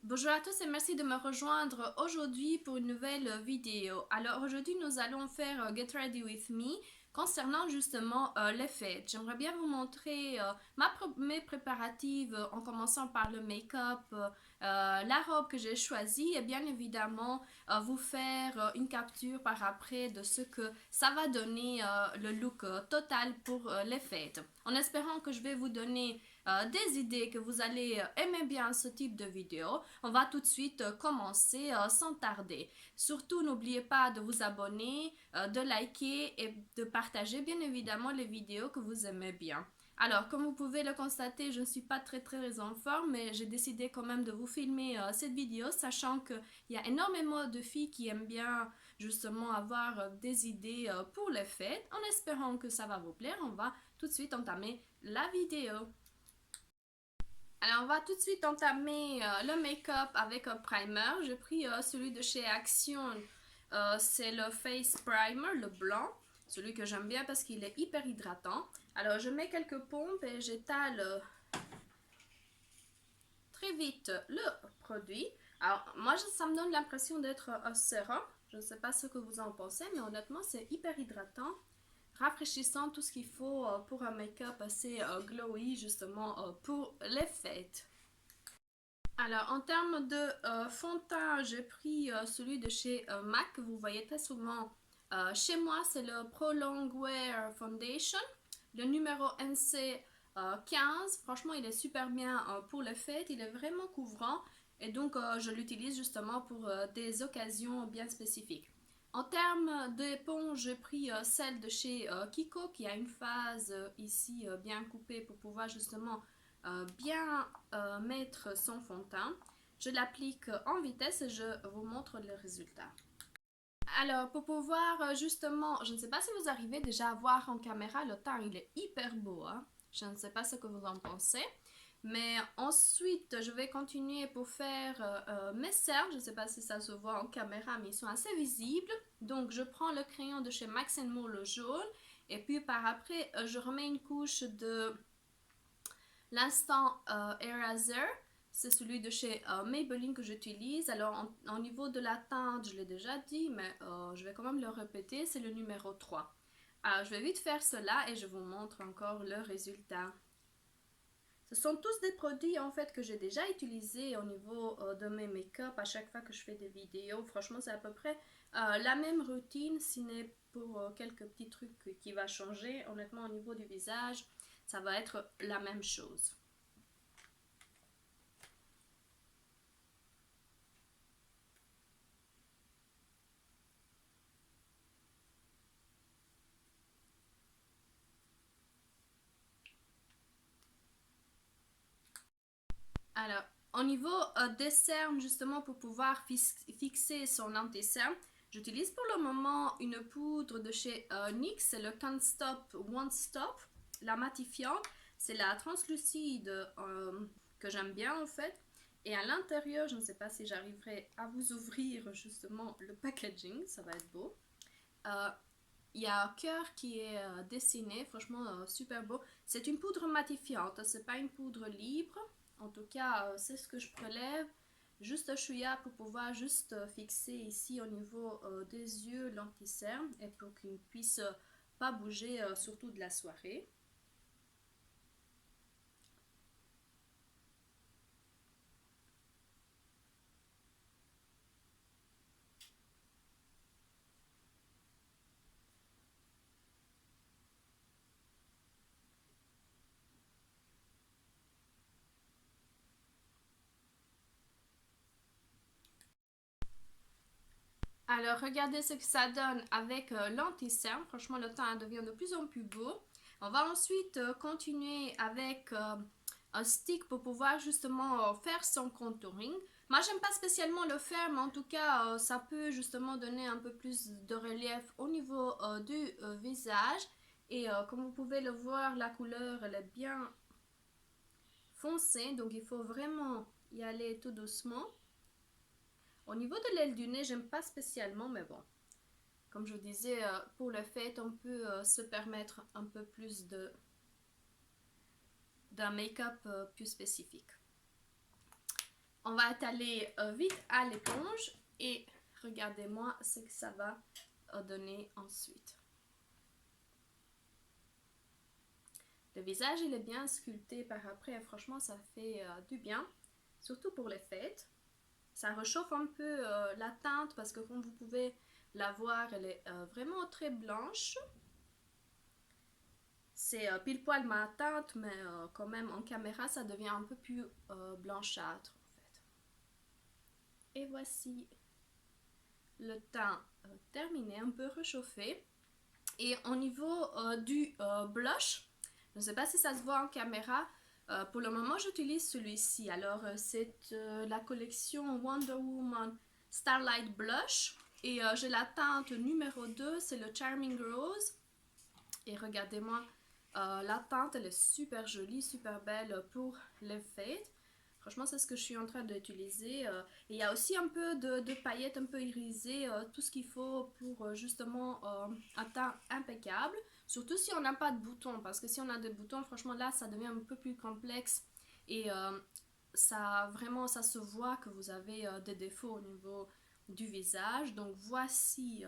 Bonjour à tous et merci de me rejoindre aujourd'hui pour une nouvelle vidéo. Alors aujourd'hui nous allons faire Get Ready With Me concernant justement les fêtes. J'aimerais bien vous montrer mes préparatifs en commençant par le make-up, la robe que j'ai choisie et bien évidemment vous faire une capture par après de ce que ça va donner le look total pour les fêtes. En espérant que je vais vous donner des idées que vous allez aimer bien ce type de vidéo. On va tout de suite commencer sans tarder. Surtout, n'oubliez pas de vous abonner, de liker et de partager bien évidemment les vidéos que vous aimez bien. Alors, comme vous pouvez le constater, je ne suis pas très en forme, mais j'ai décidé quand même de vous filmer cette vidéo, sachant qu'il y a énormément de filles qui aiment bien justement avoir des idées pour les fêtes. En espérant que ça va vous plaire, on va tout de suite entamer la vidéo. Alors, on va tout de suite entamer le make-up avec un primer. J'ai pris celui de chez Action. C'est le Face Primer, le blanc. Celui que j'aime bien parce qu'il est hyper hydratant. Alors, je mets quelques pompes et j'étale très vite le produit. Alors, moi, ça me donne l'impression d'être un sérum. Je ne sais pas ce que vous en pensez, mais honnêtement, c'est hyper hydratant, rafraîchissant, tout ce qu'il faut pour un make-up assez glowy, justement, pour les fêtes. Alors, en termes de fond de teint, j'ai pris celui de chez MAC, que vous voyez très souvent chez moi, c'est le Pro Longwear Foundation, le numéro NC 15. Franchement, il est super bien pour les fêtes, il est vraiment couvrant et donc je l'utilise justement pour des occasions bien spécifiques. En termes d'éponge, j'ai pris celle de chez Kiko qui a une phase ici bien coupée pour pouvoir justement bien mettre son fond de teint. Je l'applique en vitesse et je vous montre le résultat. Alors, pour pouvoir justement, je ne sais pas si vous arrivez déjà à voir en caméra, le teint il est hyper beau, hein? Je ne sais pas ce que vous en pensez. Mais ensuite, je vais continuer pour faire mes cernes. Je ne sais pas si ça se voit en caméra, mais ils sont assez visibles. Donc, je prends le crayon de chez Max More, le jaune. Et puis, par après, je remets une couche de l'instant Eraser. C'est celui de chez Maybelline que j'utilise. Alors, au niveau de la teinte, je l'ai déjà dit, mais je vais quand même le répéter. C'est le numéro 3. Alors, je vais vite faire cela et je vous montre encore le résultat. Ce sont tous des produits en fait que j'ai déjà utilisés au niveau de mes make-up à chaque fois que je fais des vidéos. Franchement, c'est à peu près la même routine, si n'est pour quelques petits trucs qui va changer. Honnêtement, au niveau du visage, ça va être la même chose. Alors, au niveau des cernes, justement, pour pouvoir fixer son anti-cerne, j'utilise pour le moment une poudre de chez NYX, c'est le Can't Stop One Stop, la matifiante. C'est la translucide que j'aime bien en fait. Et à l'intérieur, je ne sais pas si j'arriverai à vous ouvrir justement le packaging, ça va être beau. Euh, il y a un cœur qui est dessiné, franchement super beau. C'est une poudre matifiante, c'est pas une poudre libre. En tout cas, c'est ce que je prélève. Juste un chouïa pour pouvoir juste fixer ici au niveau des yeux l'anti-cerne et pour qu'il ne puisse pas bouger, surtout de la soirée. Alors, regardez ce que ça donne avec l'anti-cerne. Franchement, le teint devient de plus en plus beau. On va ensuite continuer avec un stick pour pouvoir justement faire son contouring. Moi, j'aime pas spécialement le faire, mais en tout cas, ça peut justement donner un peu plus de relief au niveau du visage. Et comme vous pouvez le voir, la couleur, elle est bien foncée. Donc, il faut vraiment y aller tout doucement. Au niveau de l'aile du nez, j'aime pas spécialement, mais bon. Comme je vous disais, pour le fait, on peut se permettre un peu plus d'un make-up plus spécifique. on va étaler vite à l'éponge et regardez-moi ce que ça va donner ensuite. Le visage, il est bien sculpté par après. Franchement, ça fait du bien, surtout pour les fêtes. Ça réchauffe un peu la teinte parce que comme vous pouvez la voir, elle est vraiment très blanche. C'est pile poil ma teinte, mais quand même en caméra, ça devient un peu plus blanchâtre en fait. Et voici le teint terminé, un peu réchauffé. Et au niveau du blush, je ne sais pas si ça se voit en caméra, pour le moment j'utilise celui-ci. Alors c'est la collection Wonder Woman Starlight Blush. Et j'ai la teinte numéro 2, c'est le Charming Rose. Et regardez-moi, la teinte elle est super jolie, super belle pour les fêtes. Franchement, c'est ce que je suis en train d'utiliser. Et il y a aussi un peu de paillettes un peu irisées, tout ce qu'il faut pour justement un teint impeccable. Surtout si on n'a pas de boutons, parce que si on a des boutons, franchement là, ça devient un peu plus complexe. Et ça, vraiment, ça se voit que vous avez des défauts au niveau du visage. Donc voici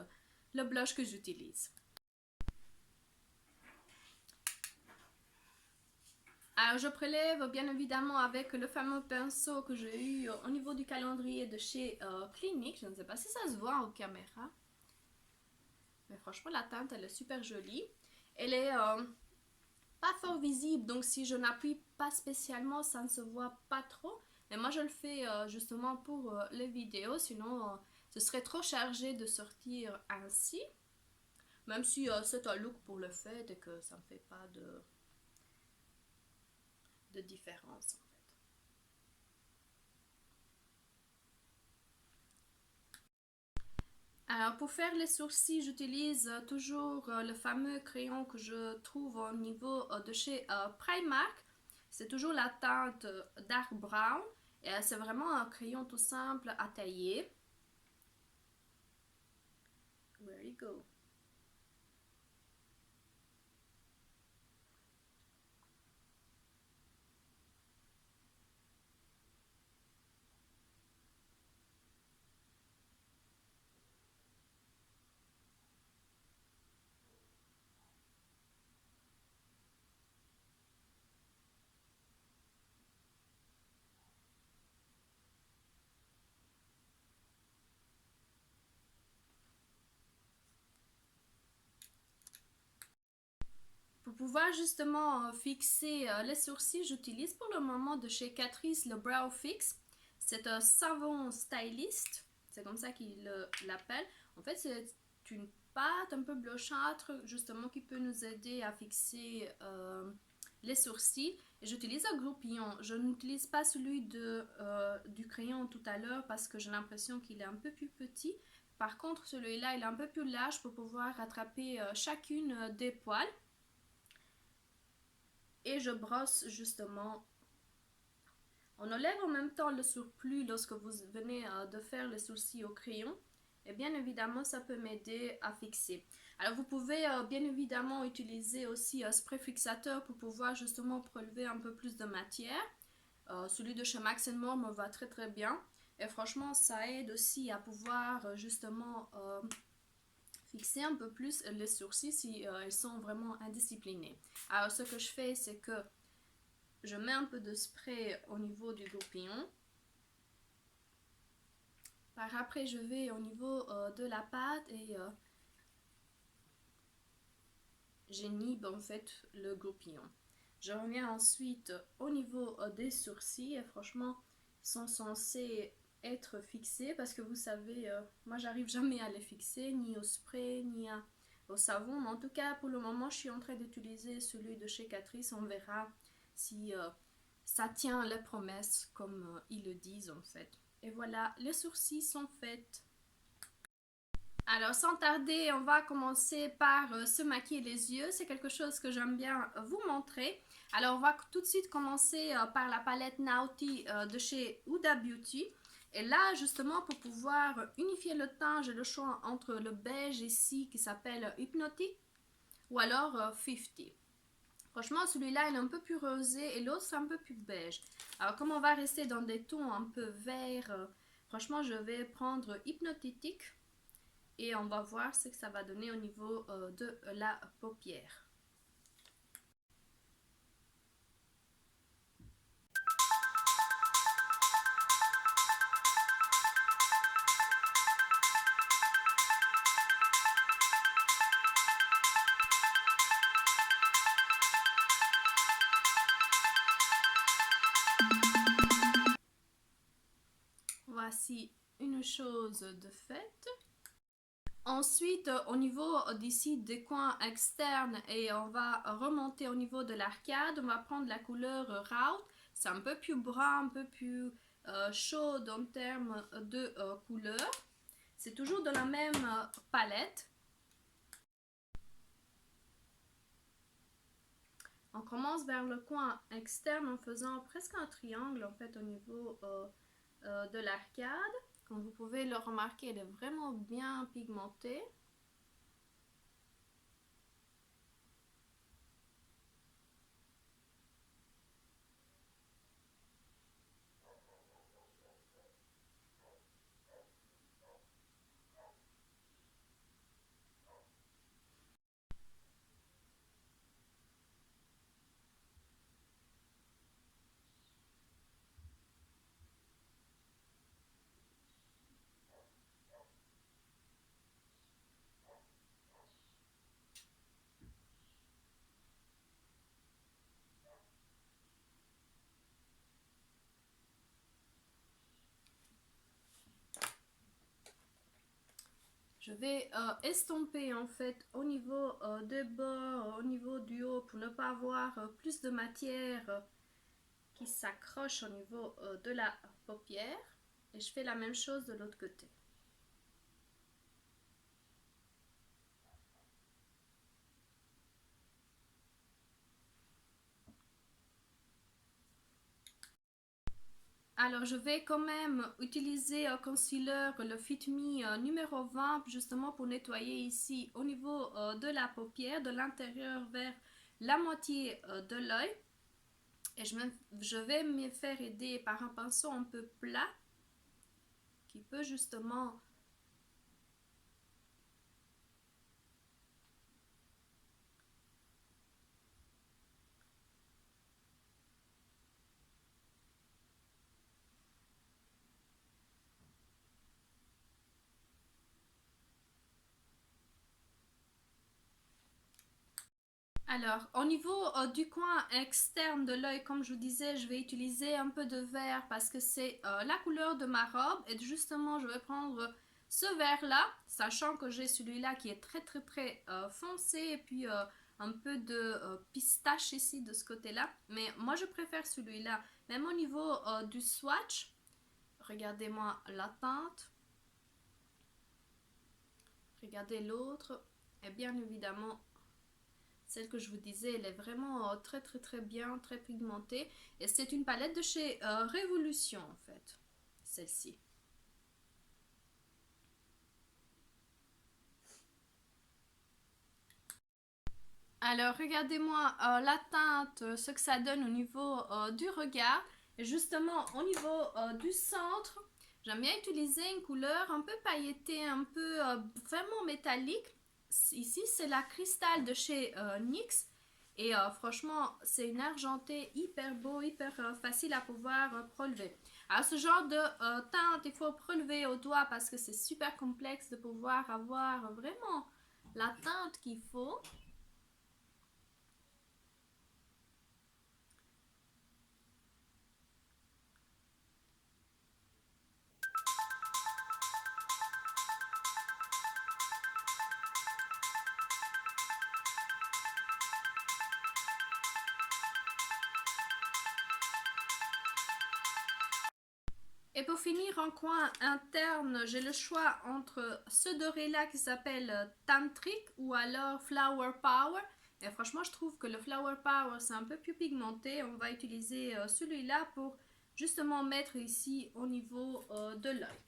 le blush que j'utilise. Alors je prélève bien évidemment avec le fameux pinceau que j'ai eu au niveau du calendrier de chez Clinique. Je ne sais pas si ça se voit en caméra. Mais franchement la teinte elle est super jolie. Elle est pas fort visible, donc si je n'appuie pas spécialement ça ne se voit pas trop. Mais moi je le fais justement pour les vidéos, sinon ce serait trop chargé de sortir ainsi. Même si c'est un look pour le fait et que ça ne fait pas de différence en fait. Alors pour faire les sourcils, j'utilise toujours le fameux crayon que je trouve au niveau de chez Primark. C'est toujours la teinte Dark Brown et c'est vraiment un crayon tout simple à tailler. Where you go? Pour pouvoir justement fixer les sourcils, j'utilise pour le moment de chez Catrice le Brow Fix. C'est un savon styliste, c'est comme ça qu'il l'appelle. En fait, c'est une pâte un peu blanchâtre justement qui peut nous aider à fixer les sourcils. Et j'utilise un groupillon. Je n'utilise pas celui du crayon tout à l'heure parce que j'ai l'impression qu'il est un peu plus petit. Par contre, celui-là, il est un peu plus large pour pouvoir rattraper chacune des poils. Et je brosse justement. On enlève en même temps le surplus lorsque vous venez de faire les sourcils au crayon. Et bien évidemment, ça peut m'aider à fixer. Alors vous pouvez bien évidemment utiliser aussi un spray fixateur pour pouvoir justement prélever un peu plus de matière. Celui de chez Max More me va très très bien. Et franchement, ça aide aussi à pouvoir justement fixer un peu plus les sourcils si ils sont vraiment indisciplinés. Alors ce que je fais, c'est que je mets un peu de spray au niveau du groupillon. Par après, je vais au niveau de la pâte et j'inhibe en fait le groupillon. Je reviens ensuite au niveau des sourcils et franchement, ils sont censés être fixés parce que vous savez, moi j'arrive jamais à les fixer, ni au spray, ni au savon. Mais en tout cas, pour le moment, je suis en train d'utiliser celui de chez Catrice. On verra si ça tient les promesses comme ils le disent en fait. Et voilà, les sourcils sont faits. Alors sans tarder, on va commencer par se maquiller les yeux. C'est quelque chose que j'aime bien vous montrer. Alors on va tout de suite commencer par la palette Naughty de chez Huda Beauty. Et là justement pour pouvoir unifier le teint, j'ai le choix entre le beige ici qui s'appelle Hypnotic ou alors 50. Franchement, celui-là, il est un peu plus rosé et l'autre, c'est un peu plus beige. Alors, comme on va rester dans des tons un peu verts, franchement, je vais prendre Hypnotitique et on va voir ce que ça va donner au niveau de la paupière. Voici une chose de faite. Ensuite, au niveau d'ici des coins externes et on va remonter au niveau de l'arcade, on va prendre la couleur Route. C'est un peu plus brun, un peu plus chaud en termes de couleur. C'est toujours de la même palette. On commence vers le coin externe en faisant presque un triangle en fait au niveau de l'arcade. Comme vous pouvez le remarquer, il est vraiment bien pigmenté. Je vais estomper en fait au niveau des bords, au niveau du haut pour ne pas avoir plus de matière qui s'accroche au niveau de la paupière. Et je fais la même chose de l'autre côté. Alors, je vais quand même utiliser un concealer, le Fit Me numéro 20, justement pour nettoyer ici au niveau de la paupière, de l'intérieur vers la moitié de l'œil. Et je vais me faire aider par un pinceau un peu plat qui peut justement... Alors, au niveau du coin externe de l'œil, comme je vous disais, je vais utiliser un peu de vert parce que c'est la couleur de ma robe. Et justement, je vais prendre ce vert-là, sachant que j'ai celui-là qui est très foncé et puis un peu de pistache ici de ce côté-là. Mais moi, je préfère celui-là. Même au niveau du swatch, regardez-moi la teinte. Regardez l'autre. Et bien évidemment... Celle que je vous disais, elle est vraiment très bien, très pigmentée. Et c'est une palette de chez Révolution en fait, celle-ci. Alors regardez-moi la teinte, ce que ça donne au niveau du regard. Et justement au niveau du centre, j'aime bien utiliser une couleur un peu pailletée, un peu vraiment métallique. Ici c'est la cristal de chez NYX. Et franchement, c'est une argentée hyper beau, hyper facile à pouvoir prélever. Alors ce genre de teinte, il faut prélever au doigt parce que c'est super complexe de pouvoir avoir vraiment la teinte qu'il faut. Et pour finir, en coin interne, j'ai le choix entre ce doré-là qui s'appelle Tantric ou alors Flower Power. Et franchement, je trouve que le Flower Power, c'est un peu plus pigmenté. On va utiliser celui-là pour justement mettre ici au niveau de l'œil.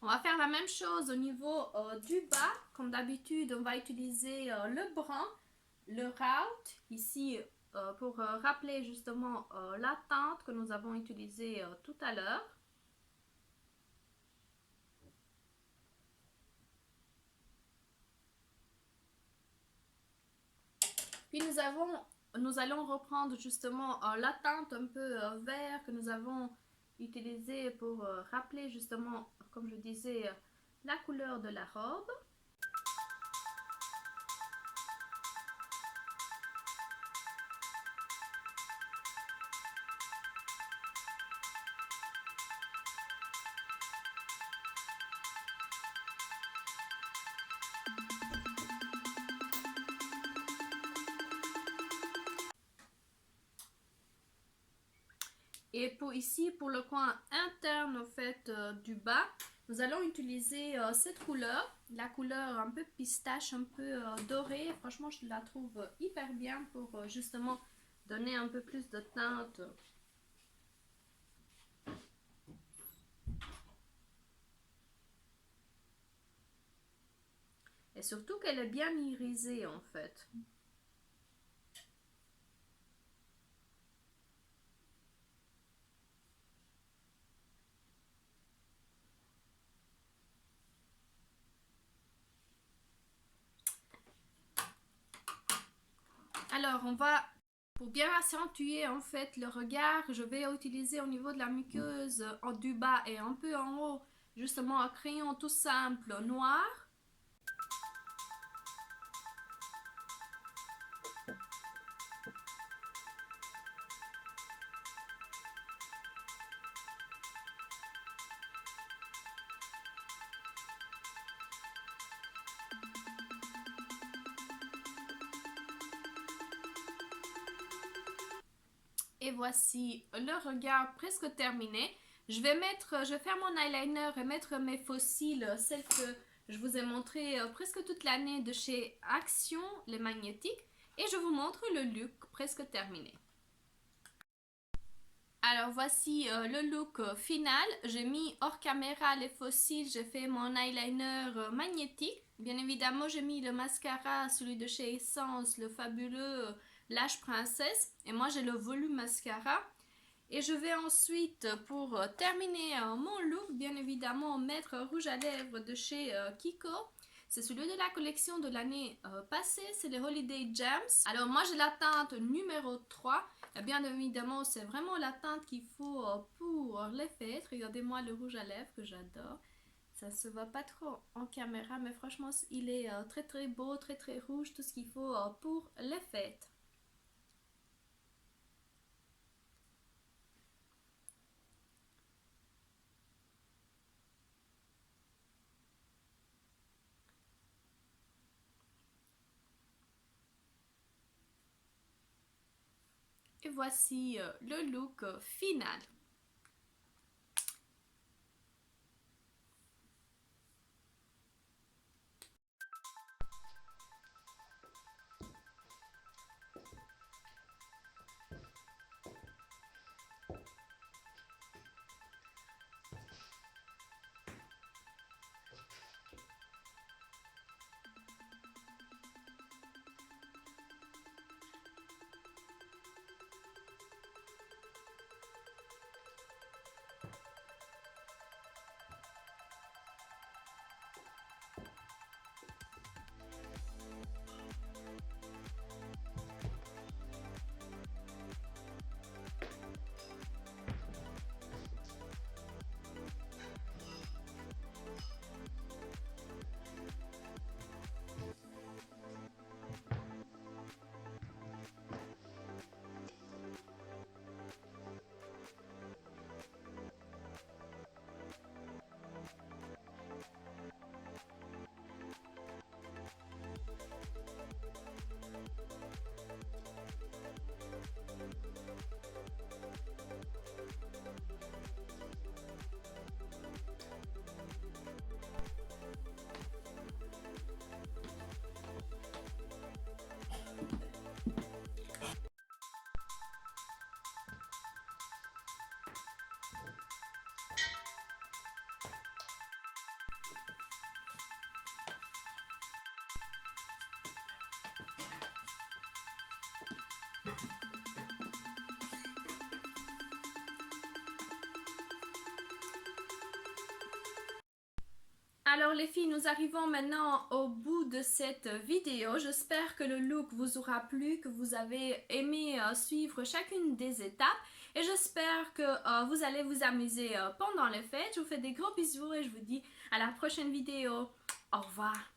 On va faire la même chose au niveau du bas. Comme d'habitude, on va utiliser le brun, le route, ici pour rappeler justement la teinte que nous avons utilisée tout à l'heure. Puis nous allons reprendre justement la teinte un peu vert que nous avons utilisée pour rappeler justement, comme je disais, la couleur de la robe. Et pour ici, pour le coin interne au fait du bas, nous allons utiliser cette couleur, la couleur un peu pistache, un peu dorée. Franchement, je la trouve hyper bien pour justement donner un peu plus de teinte. Et surtout qu'elle est bien irisée en fait. Alors, on va, pour bien accentuer en fait le regard, je vais utiliser au niveau de la muqueuse en du bas et un peu en haut, justement un crayon tout simple noir. Et voici le regard presque terminé. Je vais faire mon eyeliner et mettre mes faux cils, celles que je vous ai montrées presque toute l'année de chez Action, les magnétiques. Et je vous montre le look presque terminé. Alors voici le look final. J'ai mis hors caméra les faux cils, j'ai fait mon eyeliner magnétique. Bien évidemment, j'ai mis le mascara, celui de chez Essence, le fabuleux Lash Princesse. Et moi, j'ai le volume mascara. Et je vais ensuite, pour terminer mon look, bien évidemment, mettre rouge à lèvres de chez Kiko. C'est celui de la collection de l'année passée, c'est les Holiday Gems. Alors moi j'ai la teinte numéro 3. Et bien évidemment c'est vraiment la teinte qu'il faut pour les fêtes. Regardez-moi le rouge à lèvres que j'adore. Ça se voit pas trop en caméra mais franchement il est très très beau, très très rouge, tout ce qu'il faut pour les fêtes. Et voici le look final. Alors les filles, nous arrivons maintenant au bout de cette vidéo. J'espère que le look vous aura plu, que vous avez aimé suivre chacune des étapes et j'espère que vous allez vous amuser pendant les fêtes. Je vous fais des gros bisous et je vous dis à la prochaine vidéo. Au revoir.